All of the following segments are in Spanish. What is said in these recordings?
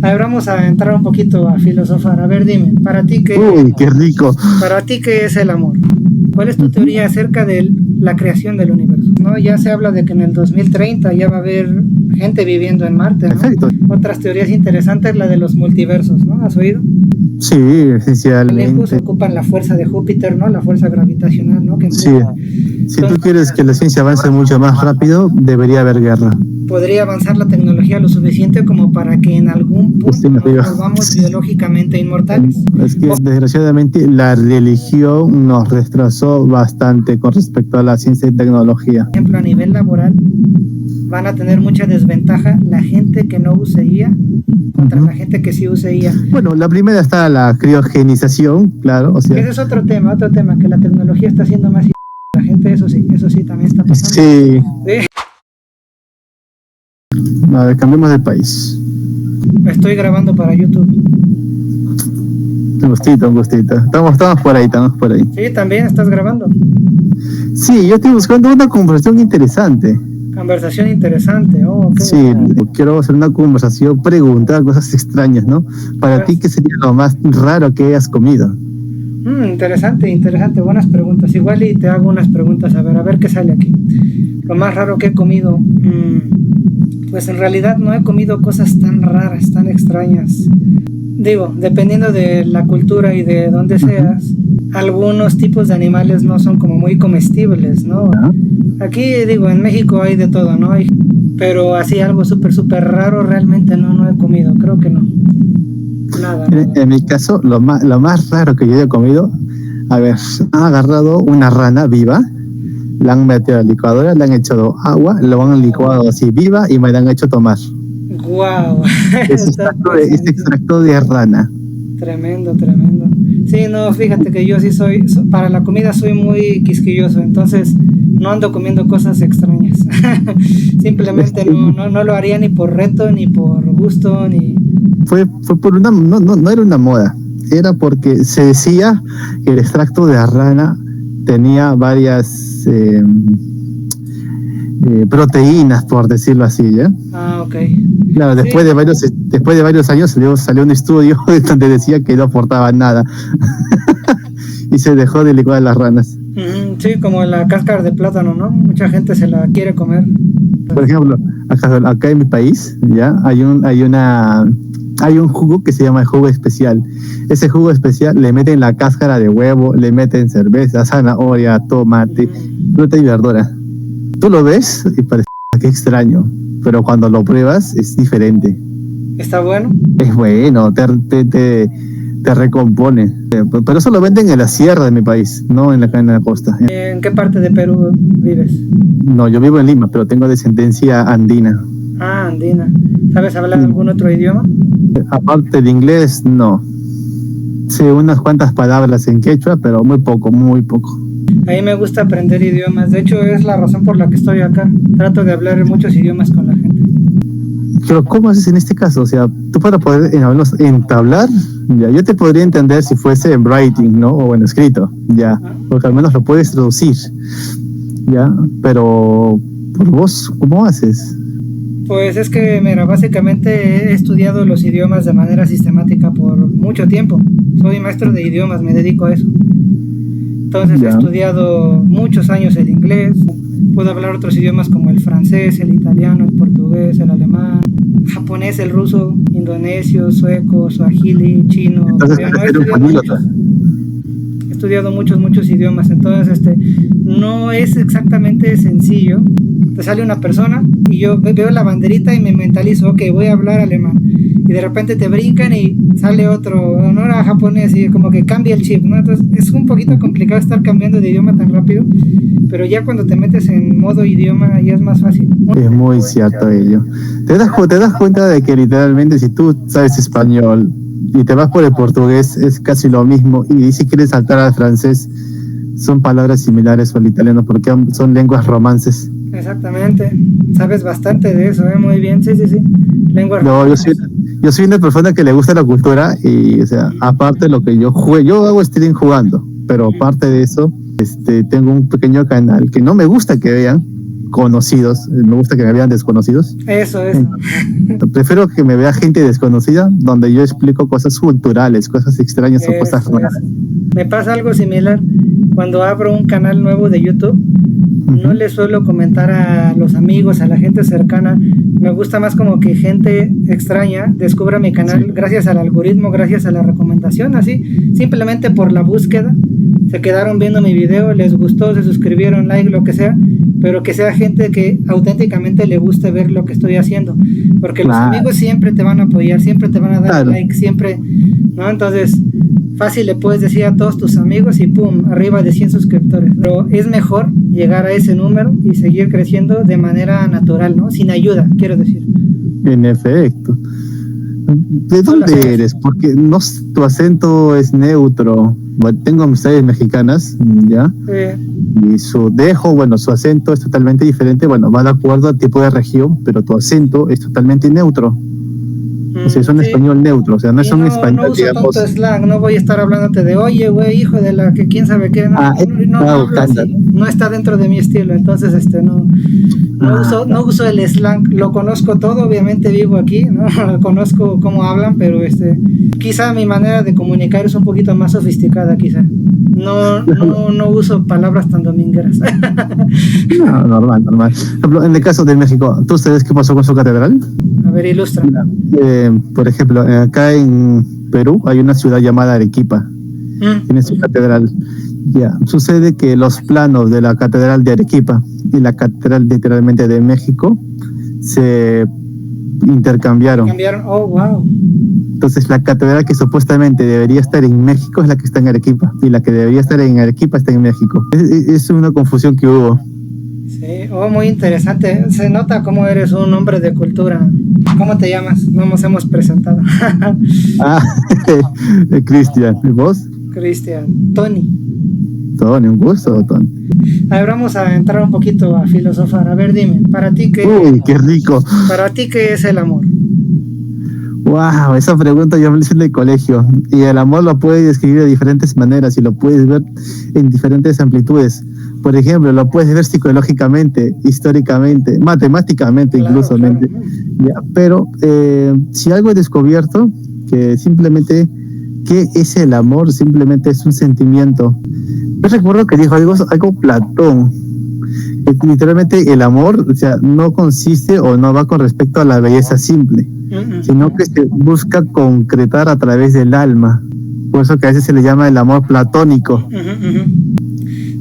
A ver, vamos a entrar un poquito a filosofar. A ver, dime, para ti Uy, qué rico. para ti qué es el amor. ¿Cuál es tu teoría acerca de la creación del universo? ¿No? Ya se habla de que en el 2030 ya va a haber gente viviendo en Marte, ¿no? Perfecto. Otras teorías interesantes, la de los multiversos, ¿no? ¿Has oído? Sí, También esencialmente. ocupan la fuerza de Júpiter, ¿no? La fuerza gravitacional, ¿no? Que Sí. empuja. Si tú quieres que la ciencia avance mucho más rápido, debería haber guerra. Podría avanzar la tecnología lo suficiente como para que en algún punto Sí, nos amigo. volvamos biológicamente inmortales. Es que desgraciadamente la religión nos retrasó bastante con respecto a la ciencia y tecnología. Por ejemplo, a nivel laboral, van a tener mucha desventaja la gente que no use IA contra la gente que sí use IA. Bueno, la primera está la criogenización, claro, o sea. Ese es otro tema, que la tecnología está haciendo más la gente, eso sí también está pasando. Sí. Sí. A ver, cambiemos de país. Estoy grabando para YouTube. Un gustito, un gustito. Estamos por ahí. Sí, también estás grabando. Sí, yo estoy buscando una conversación interesante. Conversación interesante, okay. Sí, quiero hacer una conversación, preguntar cosas extrañas, ¿no? Para ti, ¿qué sería lo más raro que hayas comido? Interesante, buenas preguntas. Igual y te hago unas preguntas, a ver qué sale aquí. Lo más raro que he comido, pues en realidad no he comido cosas tan raras, tan extrañas. Digo, dependiendo de la cultura y de dónde seas, algunos tipos de animales no son como muy comestibles, ¿no? Aquí, digo, en México hay de todo, ¿no? Pero así algo súper raro realmente no he comido, creo que no. Nada. En mi caso, lo más raro que yo he comido, a ver, han agarrado una rana viva, la han metido a la licuadora, le han echado agua, lo han licuado así viva y me la han hecho tomar. Wow. Es extracto de rana. Tremendo. Sí, no, fíjate que yo sí para la comida soy muy quisquilloso, entonces no ando comiendo cosas extrañas. Simplemente no lo haría ni por reto, ni por gusto, ni... Fue por no era una moda, era porque se decía que el extracto de rana tenía varias proteínas, por decirlo así, ¿ya? Ok. Claro, después de varios años salió un estudio donde decía que no aportaba nada y se dejó de licuar las ranas. Sí, como la cáscara de plátano, ¿no? Mucha gente se la quiere comer. Por ejemplo, acá en mi país, ya hay un jugo que se llama el jugo especial. Ese jugo especial le meten la cáscara de huevo, le meten cerveza, zanahoria, tomate, fruta y verdura. Tú lo ves y parece que extraño, pero cuando lo pruebas es diferente. ¿Está bueno? Es bueno, te recompone. Pero eso lo venden en la sierra de mi país, no en la costa. ¿En qué parte de Perú vives? No, yo vivo en Lima, pero tengo descendencia andina. Ah, andina. ¿Sabes hablar algún otro idioma? Aparte de inglés, no. Sé unas cuantas palabras en quechua, pero muy poco. A mí me gusta aprender idiomas. De hecho, es la razón por la que estoy acá. Trato de hablar muchos idiomas con la gente. Pero ¿cómo haces en este caso? O sea, tú para poder entablar, ya, yo te podría entender si fuese en writing, ¿no? O en escrito, ya. Porque al menos lo puedes traducir, ya. Pero por vos, ¿cómo haces? Pues es que, mira, básicamente he estudiado los idiomas de manera sistemática por mucho tiempo. Soy maestro de idiomas, me dedico a eso. Entonces he estudiado muchos años el inglés. Puedo hablar otros idiomas como el francés, el italiano, el portugués, el alemán, japonés, el ruso, indonesio, sueco, suajili, chino. Entonces, he estudiado muchos idiomas. Entonces, no es exactamente sencillo. Te sale una persona y yo veo la banderita y me mentalizo, ok, voy a hablar alemán. Y de repente te brincan y sale otro, no era japonés, y como que cambia el chip, ¿no? Entonces es un poquito complicado estar cambiando de idioma tan rápido, pero ya cuando te metes en modo idioma ya es más fácil. Es muy cierto ello. Te das cuenta de que literalmente si tú sabes español y te vas por el portugués es casi lo mismo, y si quieres saltar al francés son palabras similares al italiano porque son lenguas romances. Exactamente, sabes bastante de eso, muy bien, sí. Lenguas romances. Yo soy una persona que le gusta la cultura y, o sea, aparte de lo que yo juego, yo hago stream jugando, pero aparte de eso, tengo un pequeño canal que no me gusta que vean, conocidos, me gusta que me vean desconocidos. Eso. Prefiero que me vea gente desconocida, donde yo explico cosas culturales, cosas extrañas o cosas raras. Me pasa algo similar cuando abro un canal nuevo de YouTube. No le suelo comentar a los amigos, a la gente cercana. Me gusta más como que gente extraña descubra mi canal gracias al algoritmo, gracias a la recomendación, así, simplemente por la búsqueda. Se quedaron viendo mi video, les gustó, se suscribieron, like, lo que sea, pero que sea gente que auténticamente le guste ver lo que estoy haciendo. Porque los amigos siempre te van a apoyar, siempre te van a dar like, siempre, ¿no? Entonces, fácil le puedes decir a todos tus amigos y pum, arriba de 100 suscriptores. Pero es mejor llegar a ese número y seguir creciendo de manera natural, ¿no? Sin ayuda, quiero decir. En efecto. ¿De dónde eres? Porque no, tu acento es neutro. Bueno, tengo amistades mexicanas, ¿ya? Y su acento es totalmente diferente. Bueno, va de acuerdo al tipo de región, pero tu acento es totalmente neutro. O sea, es un español neutro, o sea, no es un español, no uso tanto slang, no voy a estar hablándote de, oye, güey, hijo de la que quién sabe qué, no está dentro de mi estilo, entonces, no uso el slang, lo conozco todo, obviamente vivo aquí, ¿no? Conozco cómo hablan, pero quizá mi manera de comunicar es un poquito más sofisticada, quizá. No uso palabras tan domingueras. No, normal. Por ejemplo, en el caso de México, ¿tú sabes qué pasó con su catedral? A ver, ilustra. Por ejemplo, acá en Perú hay una ciudad llamada Arequipa. Tiene su catedral. Ya, sucede que los planos de la catedral de Arequipa y la catedral literalmente de México se intercambiaron. Oh, wow. Entonces la catedral que supuestamente debería estar en México es la que está en Arequipa, y la que debería estar en Arequipa está en México. Es una confusión que hubo. Sí, muy interesante. Se nota cómo eres un hombre de cultura. ¿Cómo te llamas? No nos hemos presentado. Cristian. ¿Y vos? Cristian. Tony, un gusto, Tony. A ver, vamos a entrar un poquito a filosofar. A ver, dime, ¿para ti qué? Uy, qué rico. ¿Para ti qué es el amor? Wow, esa pregunta yo me la hice en el colegio. Y el amor lo puedes describir de diferentes maneras y lo puedes ver en diferentes amplitudes. Por ejemplo, lo puedes ver psicológicamente, históricamente, matemáticamente, incluso. Claro. Ya, pero si algo he descubierto, que simplemente, ¿qué es el amor? Simplemente es un sentimiento. Yo recuerdo que dijo algo Platón, que literalmente el amor, o sea, no consiste o no va con respecto a la belleza simple, sino que se busca concretar a través del alma. Por eso que a veces se le llama el amor platónico.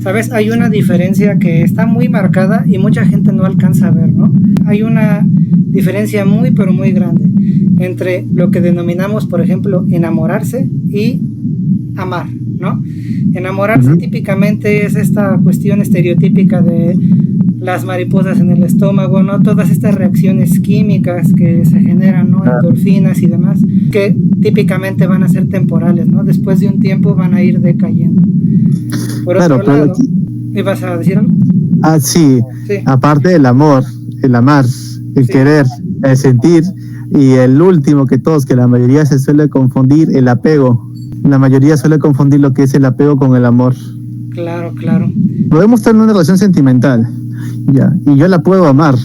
¿Sabes? Hay una diferencia que está muy marcada y mucha gente no alcanza a ver, ¿no? Hay una diferencia muy, pero muy grande entre lo que denominamos, por ejemplo, enamorarse y amar, ¿no? Enamorarse típicamente es esta cuestión estereotípica de las mariposas en el estómago, ¿no? Todas estas reacciones químicas que se generan, ¿no? Endorfinas y demás, que típicamente van a ser temporales, ¿no? Después de un tiempo van a ir decayendo. Por otro lado, ¿ibas a decir algo? Sí. Aparte del amor, el amar, el querer, el sentir, y el último que todos, que la mayoría se suele confundir, el apego. La mayoría suele confundir lo que es el apego con el amor. Claro. Podemos tener una relación sentimental, ya, y yo la puedo amar,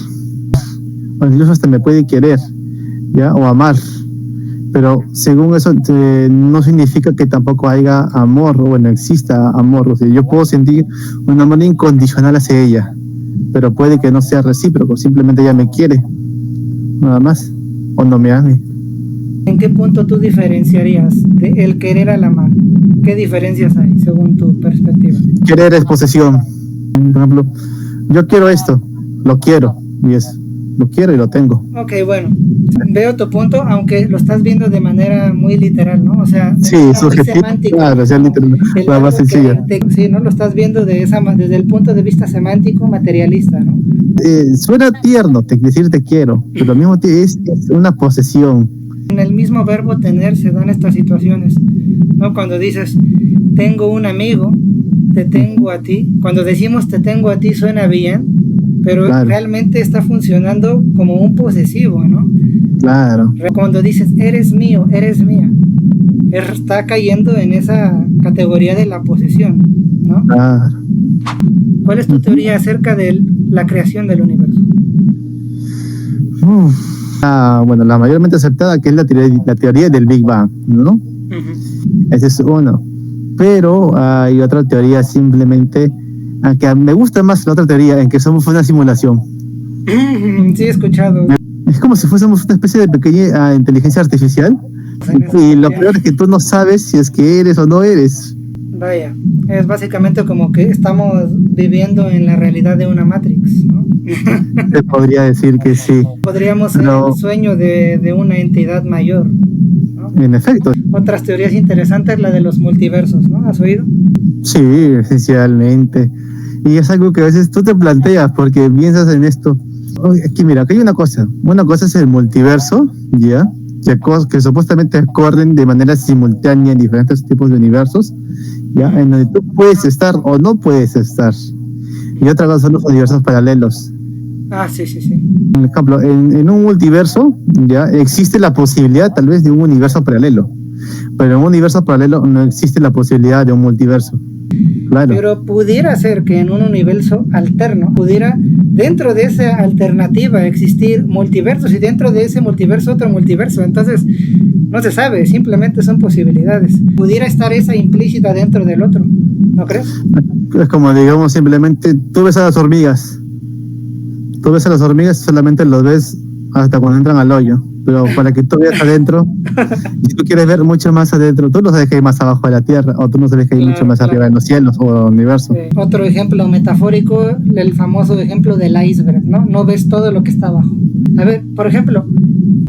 o incluso hasta me puede querer, ya, o amar, pero según eso no significa que tampoco haya amor, o bueno, exista amor. O sea, yo puedo sentir un amor incondicional hacia ella, pero puede que no sea recíproco, simplemente ella me quiere, nada más, o no me ame. ¿En qué punto tú diferenciarías de el querer al amar? ¿Qué diferencias hay según tu perspectiva? Querer es posesión. Por ejemplo, yo quiero esto, lo quiero, lo quiero y lo tengo. Ok, bueno, veo tu punto, aunque lo estás viendo de manera muy literal, ¿no? O sea, sí, subjetivo, claro, o sea, literal, la más sencilla. Sí, ¿no? Lo estás viendo desde el punto de vista semántico, materialista, ¿no? Suena tierno decir te quiero, pero lo mismo es una posesión. En el mismo verbo tener se dan estas situaciones, ¿no? Cuando dices, tengo un amigo, te tengo a ti. Cuando decimos te tengo a ti suena bien, pero realmente está funcionando como un posesivo, ¿no? Claro. Cuando dices, eres mío, eres mía, está cayendo en esa categoría de la posesión, ¿no? Claro. ¿Cuál es tu teoría acerca de la creación del universo? Bueno, la mayormente aceptada, que es la teoría del Big Bang, ¿no? Ese es uno. Pero hay otra teoría simplemente, aunque me gusta más la otra teoría, en que somos una simulación. Sí, he escuchado. Es como si fuésemos una especie de pequeña inteligencia artificial. Y lo peor es que tú no sabes si es que eres o no eres. Vaya, es básicamente como que estamos viviendo en la realidad de una Matrix, ¿no? Te podría decir que sí. Podríamos ser el sueño de una entidad mayor, ¿no? En efecto. Otras teorías interesantes, la de los multiversos, ¿no? ¿Has oído? Sí, esencialmente. Y es algo que a veces tú te planteas porque piensas en esto. Aquí mira, aquí hay una cosa. Una cosa es el multiverso, ¿ya? Que supuestamente corren de manera simultánea en diferentes tipos de universos, ¿ya? En donde tú puedes estar o no puedes estar. Y otra cosa son los universos paralelos. Sí. Por ejemplo, en un multiverso, ¿ya? Existe la posibilidad tal vez de un universo paralelo. Pero en un universo paralelo no existe la posibilidad de un multiverso. Claro. Pero pudiera ser que en un universo alterno pudiera, dentro de esa alternativa, existir multiversos y dentro de ese multiverso otro multiverso. Entonces, no se sabe, simplemente son posibilidades. Pudiera estar esa implícita dentro del otro, ¿no crees? Es como, digamos, simplemente tú ves a las hormigas. Tú ves a las hormigas y solamente los ves hasta cuando entran al hoyo. Pero para que tú veas adentro, si tú quieres ver mucho más adentro, tú no sabes que hay más abajo de la Tierra, o tú no sabes que hay mucho más arriba en los cielos o el universo. Otro ejemplo metafórico, el famoso ejemplo del iceberg, ¿no? No ves todo lo que está abajo. A ver, por ejemplo,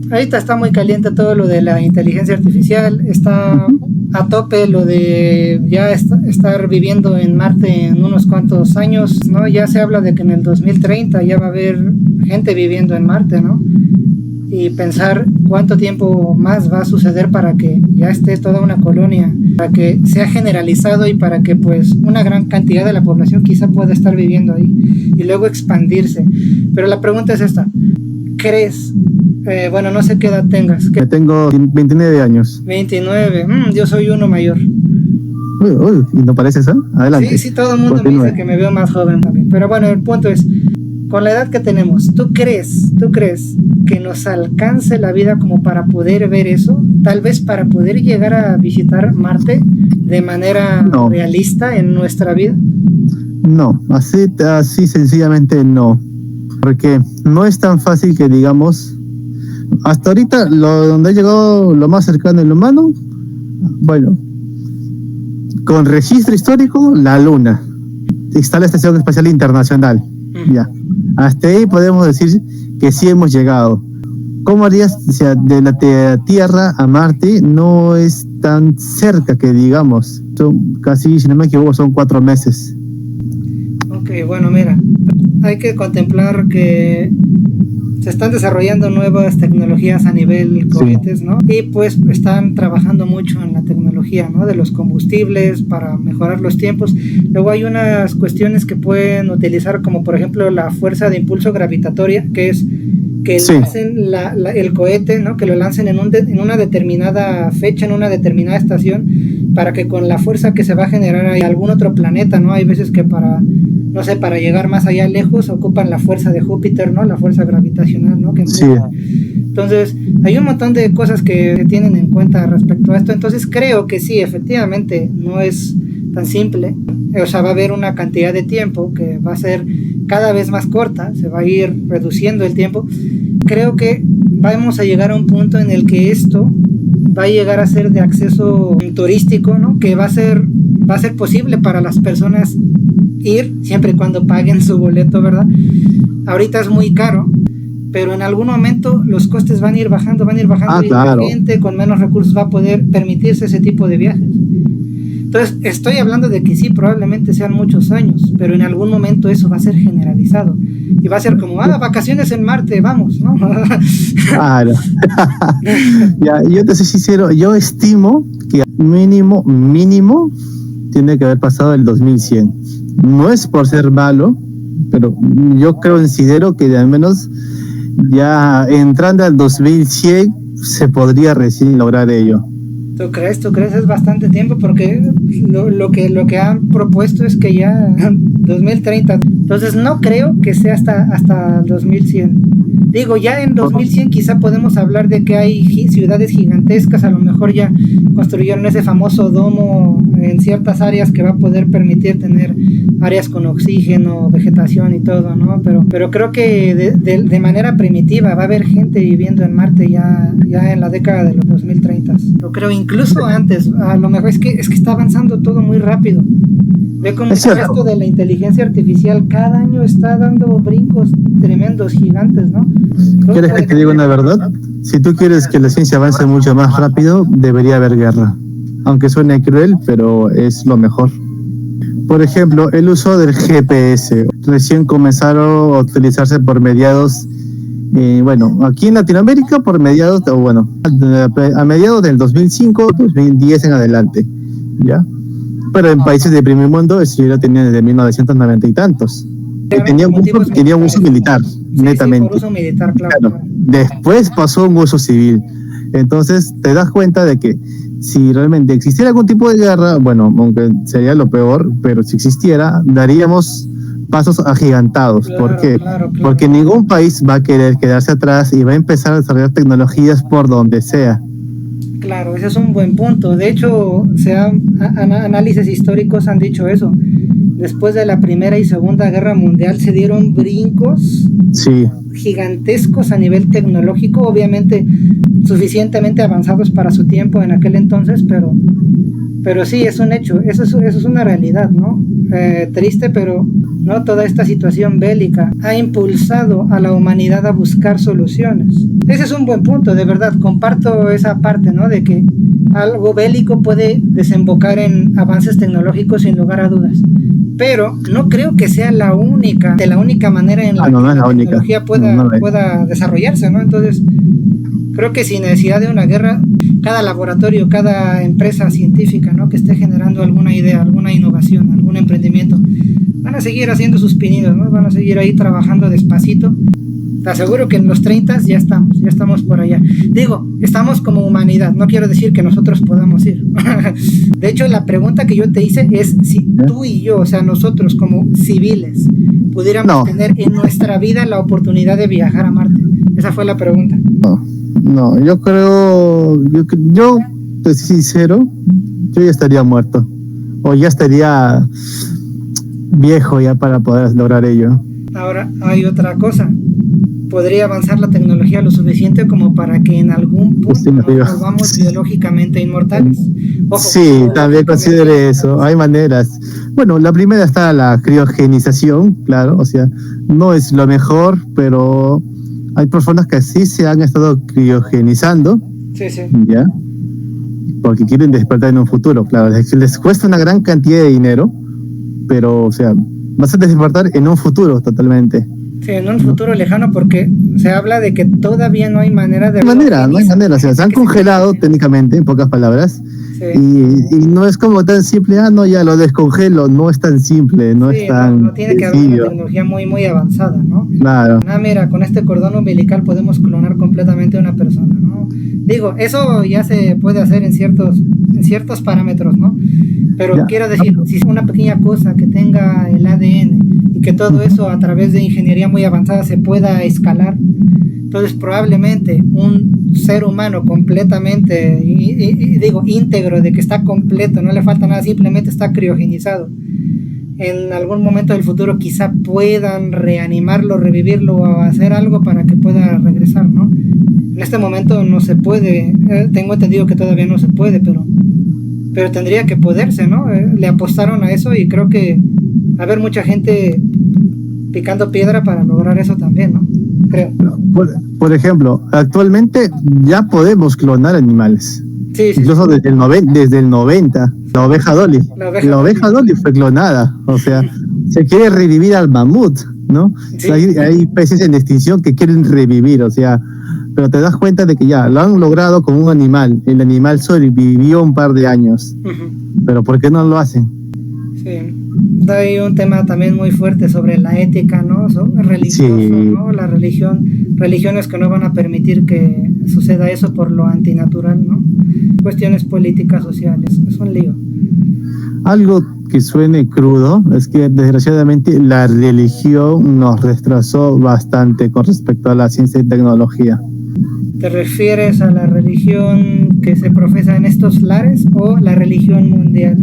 ahorita está muy caliente todo lo de la inteligencia artificial, está a tope lo de ya estar viviendo en Marte en unos cuantos años, ¿no? Ya se habla de que en el 2030 ya va a haber gente viviendo en Marte, ¿no? Y pensar cuánto tiempo más va a suceder para que ya esté toda una colonia, para que sea generalizado y para que pues una gran cantidad de la población quizá pueda estar viviendo ahí y luego expandirse. Pero la pregunta es esta, ¿crees? Bueno, no sé qué edad tengas. Yo tengo 29 años. 29, yo soy uno mayor. Uy, ¿y no pareces, eh? Adelante. Sí, todo el mundo me dice que me veo más joven también. Pero bueno, el punto es, con la edad que tenemos, ¿tú crees que nos alcance la vida como para poder ver eso? Tal vez para poder llegar a visitar Marte de manera realista en nuestra vida. No, así sencillamente no. Porque no es tan fácil que digamos, hasta ahorita donde ha llegado lo más cercano al humano, bueno, con registro histórico, la Luna. Está la Estación Espacial Internacional. Ya. Hasta ahí podemos decir que sí hemos llegado. ¿Cómo harías? O sea, de la Tierra a Marte no es tan cerca que digamos. Son casi, si no me equivoco, son 4 meses. Ok, bueno, mira, hay que contemplar que se están desarrollando nuevas tecnologías a nivel cohetes, ¿no? Y pues están trabajando mucho en la tecnología, ¿no? De los combustibles para mejorar los tiempos. Luego hay unas cuestiones que pueden utilizar, como por ejemplo la fuerza de impulso gravitatoria, que es que lancen el cohete, ¿no? Que lo lancen en una determinada fecha, en una determinada estación, para que con la fuerza que se va a generar en algún otro planeta, ¿no? Hay veces que para llegar más allá lejos ocupan la fuerza de Júpiter, ¿no? La fuerza gravitacional, ¿no? Que entonces, hay un montón de cosas que tienen en cuenta respecto a esto. Entonces, creo que sí, efectivamente, no es tan simple. O sea, va a haber una cantidad de tiempo que va a ser cada vez más corta, se va a ir reduciendo el tiempo. Creo que vamos a llegar a un punto en el que esto va a llegar a ser de acceso turístico, ¿no? Que va a ser posible para las personas ir siempre y cuando paguen su boleto, ¿verdad? Ahorita es muy caro, pero en algún momento los costes van a ir bajando y claro, la gente con menos recursos va a poder permitirse ese tipo de viajes. Entonces, estoy hablando de que sí, probablemente sean muchos años, pero en algún momento eso va a ser generalizado. Y va a ser como, vacaciones en Marte, vamos, ¿no? Claro. Ya, yo te soy sincero, yo estimo que mínimo, tiene que haber pasado el 2100. No es por ser malo, pero yo considero que al menos ya entrando al 2100 se podría recién lograr ello. ¿Tú crees? Es bastante tiempo, porque lo que han propuesto es que ya 2030. Entonces no creo que sea hasta el 2100. Digo, ya en 2100 quizá podemos hablar de que hay ciudades gigantescas, a lo mejor ya construyeron ese famoso domo en ciertas áreas que va a poder permitir tener áreas con oxígeno, vegetación y todo, ¿no? Pero creo que de manera primitiva va a haber gente viviendo en Marte ya en la década de los 2030. Lo creo incluso antes, a lo mejor es que está avanzando todo muy rápido. Ve cómo esto de la inteligencia artificial cada año está dando brincos tremendos, gigantes, ¿no? ¿Quieres que te diga una verdad? Si tú quieres que la ciencia avance mucho más rápido, debería haber guerra. Aunque suene cruel, pero es lo mejor. Por ejemplo, el uso del GPS. Recién comenzaron a utilizarse por mediados, aquí en Latinoamérica por mediados, a mediados del 2005, 2010 en adelante, ¿ya? Pero en países de primer mundo eso ya lo tenían desde 1990 y tantos. Tenía un uso militar, netamente. Sí, por uso militar, claro. Después pasó un uso civil. Entonces te das cuenta de que si realmente existiera algún tipo de guerra, aunque sería lo peor, pero si existiera, daríamos pasos agigantados. Claro, ¿Por qué? Claro. Porque ningún país va a querer quedarse atrás y va a empezar a desarrollar tecnologías por donde sea. Claro, ese es un buen punto. De hecho, análisis históricos han dicho eso. Después de la Primera y Segunda Guerra Mundial se dieron brincos gigantescos a nivel tecnológico, obviamente suficientemente avanzados para su tiempo en aquel entonces, pero sí, es un hecho, eso es una realidad, ¿no? Triste, pero no, toda esta situación bélica ha impulsado a la humanidad a buscar soluciones. Ese es un buen punto, de verdad, comparto esa parte, ¿no? De que algo bélico puede desembocar en avances tecnológicos sin lugar a dudas, pero no creo que sea la única manera en la que la tecnología pueda desarrollarse, ¿no? Entonces, creo que sin necesidad de una guerra, cada laboratorio, cada empresa científica, ¿no?, que esté generando alguna idea, alguna innovación, algún emprendimiento, van a seguir haciendo sus pininos, ¿no? Van a seguir ahí trabajando despacito. Te aseguro que en los 30 ya estamos por allá. Digo, estamos como humanidad, no quiero decir que nosotros podamos ir. De hecho, la pregunta que yo te hice es si tú y yo, o sea, nosotros como civiles, pudiéramos tener en nuestra vida la oportunidad de viajar a Marte. Esa fue la pregunta. No, yo creo, yo pues sincero, yo ya estaría muerto. O ya estaría viejo ya para poder lograr ello. Ahora, hay otra cosa. Podría avanzar la tecnología lo suficiente como para que en algún punto nos volvamos biológicamente inmortales. Ojo, también considere eso. Hay maneras. Bueno, la primera está la criogenización, claro. O sea, no es lo mejor, pero hay personas que sí se han estado criogenizando. Sí. ¿Ya? Porque quieren despertar en un futuro. Claro, les cuesta una gran cantidad de dinero, pero, o sea, vas a despertar en un futuro totalmente. Sí, en un futuro lejano, porque se habla de que todavía no hay manera de... No hay manera, o sea, se han congelado técnicamente, en pocas palabras, y no es como tan simple, ya lo descongelo, no es tan simple, no es tan no tiene que haber una tecnología muy, muy avanzada, ¿no? Claro. Mira, con este cordón umbilical podemos clonar completamente a una persona, ¿no? Digo, eso ya se puede hacer en ciertos parámetros, ¿no? Pero quiero decir, si es una pequeña cosa que tenga el ADN, y que todo eso a través de ingeniería muy avanzada se pueda escalar, entonces probablemente un ser humano completamente, digo íntegro, de que está completo, no le falta nada, simplemente está criogenizado, en algún momento del futuro quizá puedan reanimarlo, revivirlo o hacer algo para que pueda regresar, ¿no? En este momento no se puede, tengo entendido que todavía no se puede, pero tendría que poderse, ¿no? Le apostaron a eso y creo que va a haber mucha gente picando piedra para lograr eso también, ¿no? Creo. Por ejemplo, actualmente ya podemos clonar animales. Sí. Incluso desde el 90, la oveja Dolly. La oveja Dolly fue clonada. O sea, se quiere revivir al mamut, ¿no? Sí. Hay especies en extinción que quieren revivir, o sea, pero te das cuenta de que ya lo han logrado con un animal. El animal sobrevivió un par de años. Pero ¿por qué no lo hacen? Sí. Hay un tema también muy fuerte sobre la ética, ¿no? Religioso, ¿no? La religiones que no van a permitir que suceda eso por lo antinatural, ¿no? Cuestiones políticas, sociales, es un lío. Algo que suene crudo es que desgraciadamente la religión nos retrasó bastante con respecto a la ciencia y tecnología. ¿Te refieres a la religión que se profesa en estos lares o la religión mundial?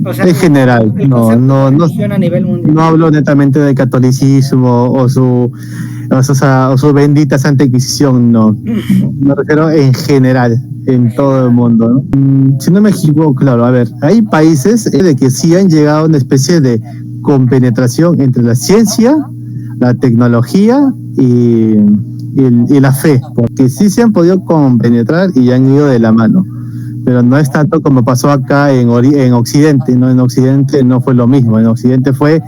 O sea, en general, no a nivel mundial. No hablo netamente del catolicismo o su bendita Santa Inquisición, no. Me refiero en general, en todo el mundo, ¿no? Si no me equivoco, claro, a ver, hay países de que sí han llegado a una especie de compenetración entre la ciencia, la tecnología y la fe, porque sí se han podido compenetrar y han ido de la mano. Pero no es tanto como pasó acá en Occidente, ¿no? En Occidente no fue lo mismo, en Occidente fue,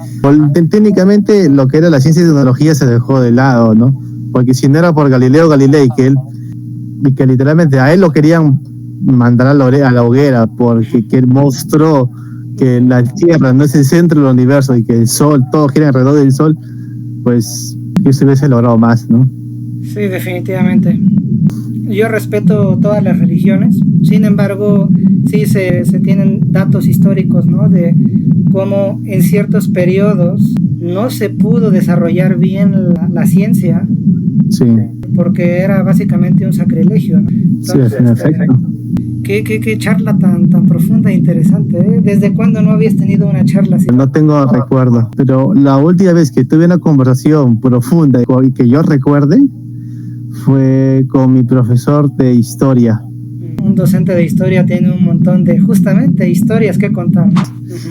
técnicamente lo que era la ciencia y tecnología se dejó de lado, ¿no? Porque si no era por Galileo Galilei, que literalmente a él lo querían mandar a la hoguera, porque que él mostró que la Tierra no es el centro del universo y que el Sol, todo gira alrededor del Sol, pues yo se hubiese logrado más, ¿no? Sí, definitivamente. Yo respeto todas las religiones, sin embargo, sí se tienen datos históricos, ¿no? De cómo en ciertos periodos no se pudo desarrollar bien la ciencia, sí, porque era básicamente un sacrilegio, ¿no? Entonces, sí, en efecto. Qué charla tan profunda e interesante, ¿eh? ¿Desde cuándo no habías tenido una charla así? No tengo recuerdo, pero la última vez que tuve una conversación profunda y que yo recuerde fue con mi profesor de historia. Un docente de historia tiene un montón de, justamente, historias que contar, ¿no?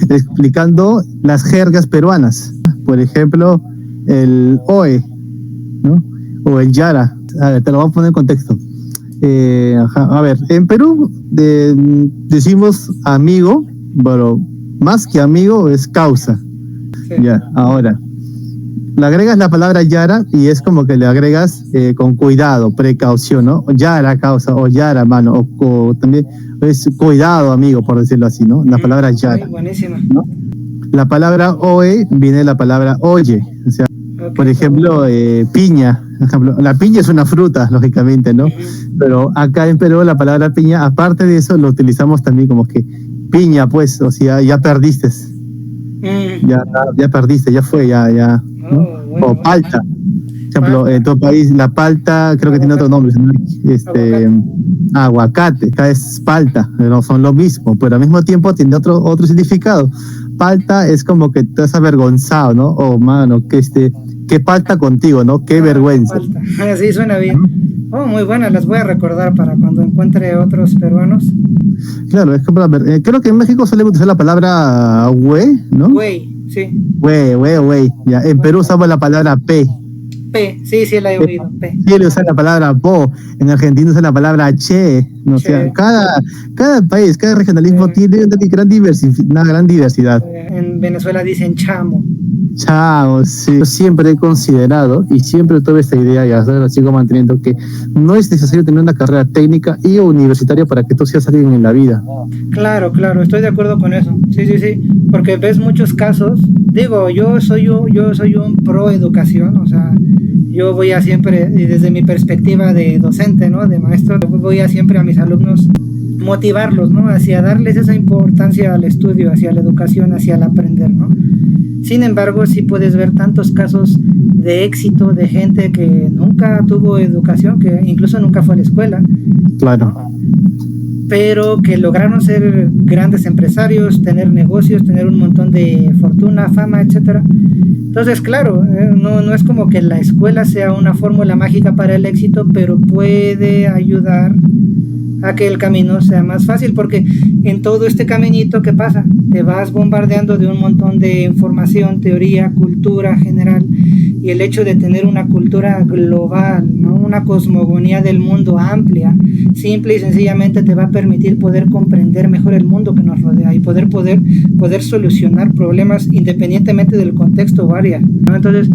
Explicando las jergas peruanas. Por ejemplo, el OE, ¿no? O el Yara. A ver, te lo voy a poner en contexto. A ver, en Perú decimos amigo, pero más que amigo es causa. Sí. Ya, ahora. Le agregas la palabra Yara y es como que le agregas con cuidado, precaución, ¿no? Yara causa o Yara mano o también es cuidado amigo, por decirlo así, ¿no? La palabra Yara. Buenísima. ¿No? La palabra oe viene de la palabra oye, o sea, okay, por ejemplo, piña. Por ejemplo, la piña es una fruta, lógicamente, ¿no? Pero acá en Perú la palabra piña, aparte de eso, lo utilizamos también como que piña, pues, o sea, ya perdiste. Ya perdiste, ya fue, ya. ¿no? Bueno, o palta. Por ejemplo, en tu país la palta creo que tiene otro nombre, ¿no? Aguacate, acá es palta, no son lo mismo, pero al mismo tiempo tiene otro significado. Palta es como que te has avergonzado, ¿no? O mano, qué palta contigo, ¿no? Qué vergüenza. Sí, suena bien. Oh, muy buena, las voy a recordar para cuando encuentre otros peruanos. Claro, es como, creo que en México suele utilizar la palabra güey, ¿no? Güey, sí. Güey. Ya. En Perú usamos la palabra P. P, sí, la he oído. P. Chile usa la palabra po, en Argentina usa la palabra che. ¿No? Che. O sea, cada país, cada regionalismo tiene una gran diversidad. En Venezuela dicen chamo. Chao, sí. Yo siempre he considerado y siempre tuve esta idea y hasta ahora sigo manteniendo que no es necesario tener una carrera técnica y universitaria para que tú seas alguien en la vida. Claro, estoy de acuerdo con eso. Sí, porque ves muchos casos. Digo, yo soy un pro educación, o sea, yo voy a siempre, desde mi perspectiva de docente, ¿no? De maestro, voy a siempre a mis alumnos motivarlos, ¿no? Hacia darles esa importancia al estudio, hacia la educación, hacia el aprender, ¿no? Sin embargo, sí puedes ver tantos casos de éxito de gente que nunca tuvo educación, que incluso nunca fue a la escuela. Claro. Pero que lograron ser grandes empresarios, tener negocios, tener un montón de fortuna, fama, etcétera. Entonces, claro, no es como que la escuela sea una fórmula mágica para el éxito, pero puede ayudar a que el camino sea más fácil, porque en todo este caminito, ¿qué pasa? Te vas bombardeando de un montón de información, teoría, cultura general, y el hecho de tener una cultura global, ¿no? Una cosmogonía del mundo amplia, simple y sencillamente te va a permitir poder comprender mejor el mundo que nos rodea y poder solucionar problemas independientemente del contexto o área, ¿no? Entonces,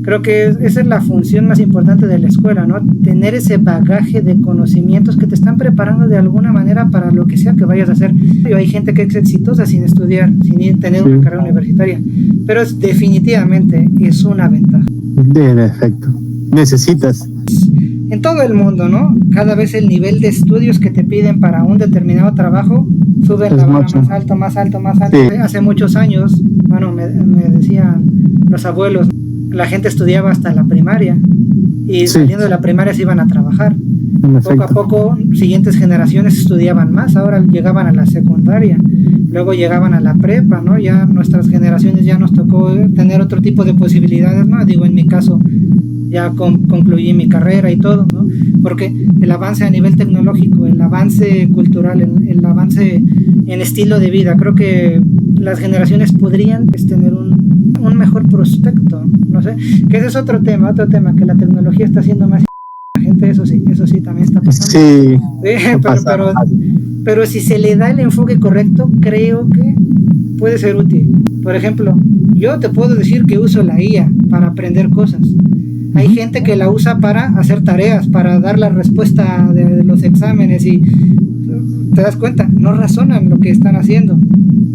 creo que esa es la función más importante de la escuela, ¿no? Tener ese bagaje de conocimientos que te están preparando de alguna manera para lo que sea que vayas a hacer. Hay gente que es exitosa sin estudiar, sin tener una carrera universitaria, pero definitivamente es una ventaja. En efecto. Necesitas. en todo el mundo, ¿no? Cada vez el nivel de estudios que te piden para un determinado trabajo sube la vara más alto, más alto, más alto. Sí. Hace muchos años, bueno, me decían los abuelos, la gente estudiaba hasta la primaria y sí, saliendo de la primaria se iban a trabajar. Poco a poco, siguientes generaciones estudiaban más, ahora llegaban a la secundaria, luego llegaban a la prepa, ¿no? Ya nuestras generaciones ya nos tocó tener otro tipo de posibilidades, ¿no? Digo, en mi caso, ya concluí mi carrera y todo, ¿no? Porque el avance a nivel tecnológico, el avance cultural, el avance en estilo de vida, creo que las generaciones podrían tener un mejor prospecto, no sé, que ese es otro tema, que la tecnología está haciendo más la gente, eso sí también está pasando. Sí, pero si se le da el enfoque correcto, creo que puede ser útil. Por ejemplo, yo te puedo decir que uso la IA para aprender cosas. Hay gente que la usa para hacer tareas, para dar la respuesta de los exámenes y te das cuenta, no razonan lo que están haciendo,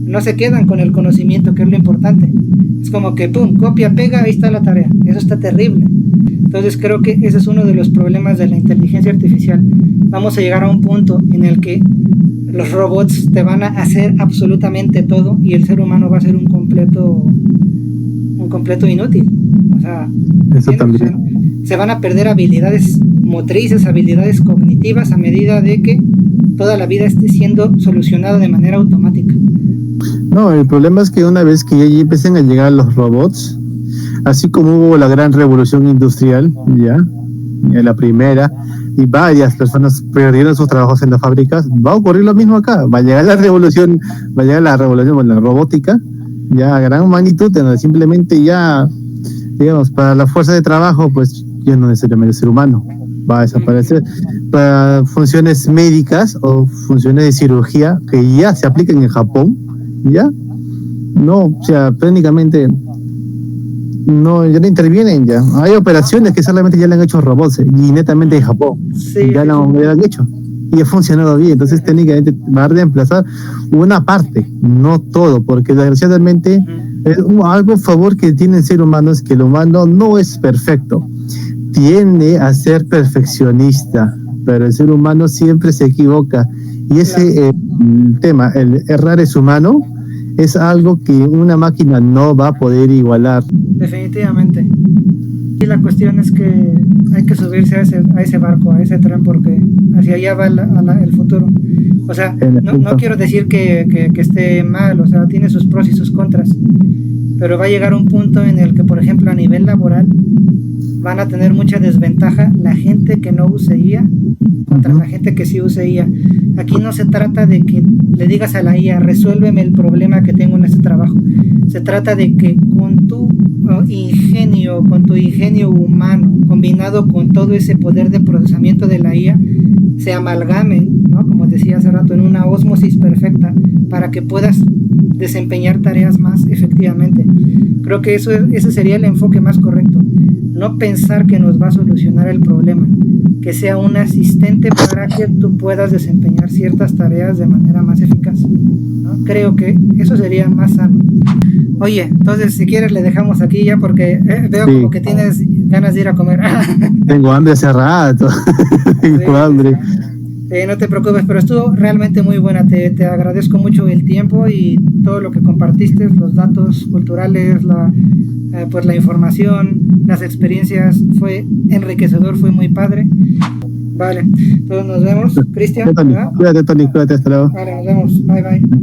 no se quedan con el conocimiento, que es lo importante. Es como que pum, copia, pega, ahí está la tarea. Eso está terrible. Entonces creo que ese es uno de los problemas de la inteligencia artificial. Vamos a llegar a un punto en el que los robots te van a hacer absolutamente todo y el ser humano va a ser un completo inútil. O sea, eso también. O sea, se van a perder habilidades motrices, habilidades cognitivas a medida de que toda la vida esté siendo solucionada de manera automática. No, el problema es que una vez que ya empiecen a llegar los robots, así como hubo la gran revolución industrial, ya, en la primera, y varias personas perdieron sus trabajos en las fábricas, va a ocurrir lo mismo acá. Va a llegar la revolución, bueno, la robótica, ya a gran magnitud, donde simplemente ya, digamos, para la fuerza de trabajo, pues ya no necesariamente el ser humano va a desaparecer. Para funciones médicas o funciones de cirugía que ya se aplican en Japón, ya no, o sea, técnicamente no, ya no intervienen ya. Hay operaciones que solamente ya le han hecho robots y netamente en Japón. Sí, ya lo han hecho y ha funcionado bien. Entonces técnicamente va a reemplazar una parte, no todo, porque desgraciadamente es algo a favor que tiene el ser humano, es que el humano no es perfecto, tiende a ser perfeccionista, pero el ser humano siempre se equivoca y ese tema, el errar es humano, es algo que una máquina no va a poder igualar. Definitivamente. Y la cuestión es que hay que subirse a ese barco, a ese tren, porque hacia allá va el futuro. O sea, no quiero decir que esté mal, o sea, tiene sus pros y sus contras, pero va a llegar un punto en el que, por ejemplo, a nivel laboral, van a tener mucha desventaja la gente que no use IA contra la gente que sí use IA. Aquí no se trata de que le digas a la IA, resuélveme el problema que tengo en este trabajo. Se trata de que con tu ingenio humano, combinado con todo ese poder de procesamiento de la IA, se amalgamen, ¿no? Como decía hace rato, en una ósmosis perfecta para que puedas desempeñar tareas más efectivamente. Creo que ese sería el enfoque más correcto. No pensar que nos va a solucionar el problema, que sea un asistente para que tú puedas desempeñar ciertas tareas de manera más eficaz, ¿no? Creo que eso sería más sano. Oye, entonces si quieres le dejamos aquí ya porque veo como que tienes ganas de ir a comer. Tengo hambre hace rato. Tengo hambre. No te preocupes, pero estuvo realmente muy buena. Te agradezco mucho el tiempo y todo lo que compartiste, los datos culturales, pues la información, las experiencias, fue enriquecedor, fue muy padre. Vale, entonces nos vemos, Cristian. Cuídate, Tony, cuídate, hasta luego. Vale, nos vemos, bye bye.